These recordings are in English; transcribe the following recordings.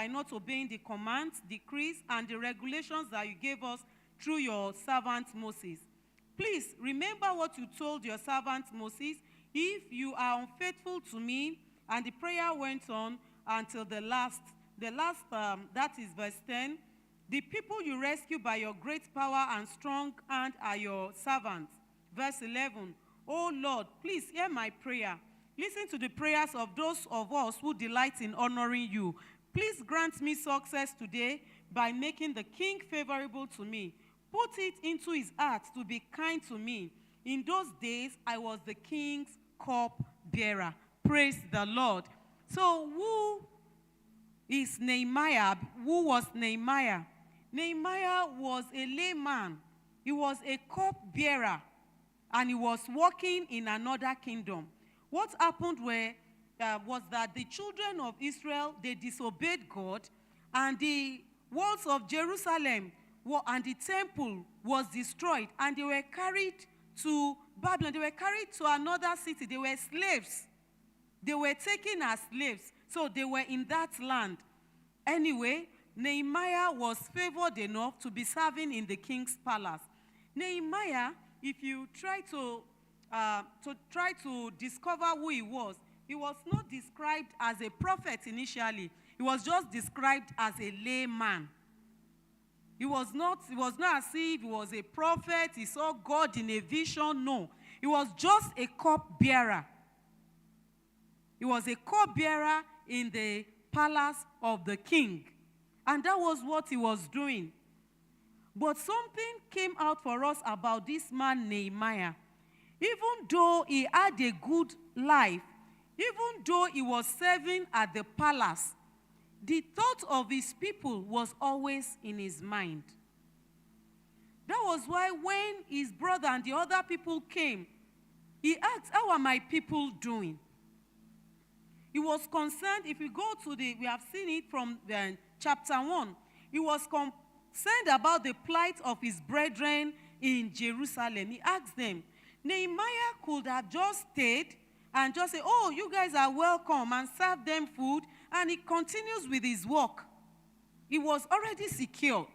by not obeying the commands, decrees, and the regulations that you gave us through your servant Moses. Please remember what you told your servant Moses. If you are unfaithful to me, and the prayer went on until the last, that is verse 10. The people you rescue by your great power and strong hand are your servants. Verse 11. Oh Lord, please hear my prayer. Listen to the prayers of those of us who delight in honoring you. Please grant me success today by making the king favorable to me. Put it into his heart to be kind to me. In those days, I was the king's cup-bearer. Praise the Lord. So who is Nehemiah? Who was Nehemiah? Nehemiah was a layman. He was a cup-bearer, and he was working in another kingdom. What happened was that the children of Israel, they disobeyed God, and the walls of Jerusalem and the temple was destroyed, and they were carried to Babylon. They were carried to another city. They were slaves. They were taken as slaves, so they were in that land. Anyway, Nehemiah was favored enough to be serving in the king's palace. Nehemiah, if you try to discover who he was not described as a prophet initially. He was just described as a layman. It was not as if he was a prophet, he saw God in a vision. No. He was just a cup-bearer. He was a cup-bearer in the palace of the king. And that was what he was doing. But something came out for us about this man Nehemiah. Even though he had a good life, even though he was serving at the palace, the thought of his people was always in his mind. That was why when his brother and the other people came, he asked, how are my people doing? He was concerned. If we go to we have seen it from chapter 1. He was concerned about the plight of his brethren in Jerusalem. He asked them, Nehemiah could have just stayed and just say, oh, you guys are welcome, and serve them food, and he continues with his work. He was already secured.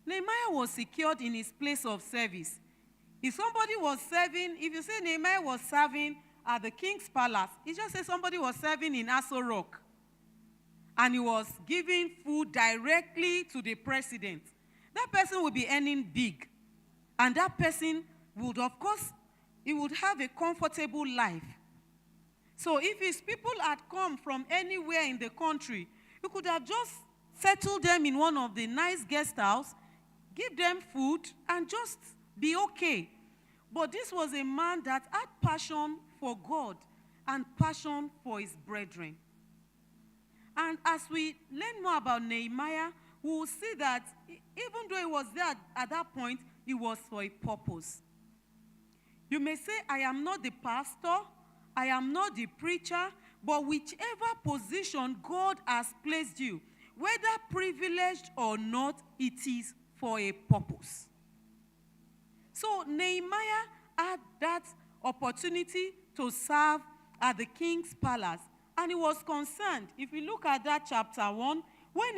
Nehemiah was secured in his place of service. If somebody was serving, if you say Nehemiah was serving at the king's palace, he just said somebody was serving in Aso Rock, and he was giving food directly to the president. That person would be earning big, and that person would, of course, he would have a comfortable life. So if his people had come from anywhere in the country, he could have just settled them in one of the nice guest houses, give them food, and just be okay. But this was a man that had passion for God and passion for his brethren. And as we learn more about Nehemiah, we will see that even though he was there at that point, it was for a purpose. You may say, I am not the pastor, I am not the preacher, but whichever position God has placed you, whether privileged or not, it is for a purpose. So Nehemiah had that opportunity to serve at the king's palace, and he was concerned. If you look at that chapter 1, when he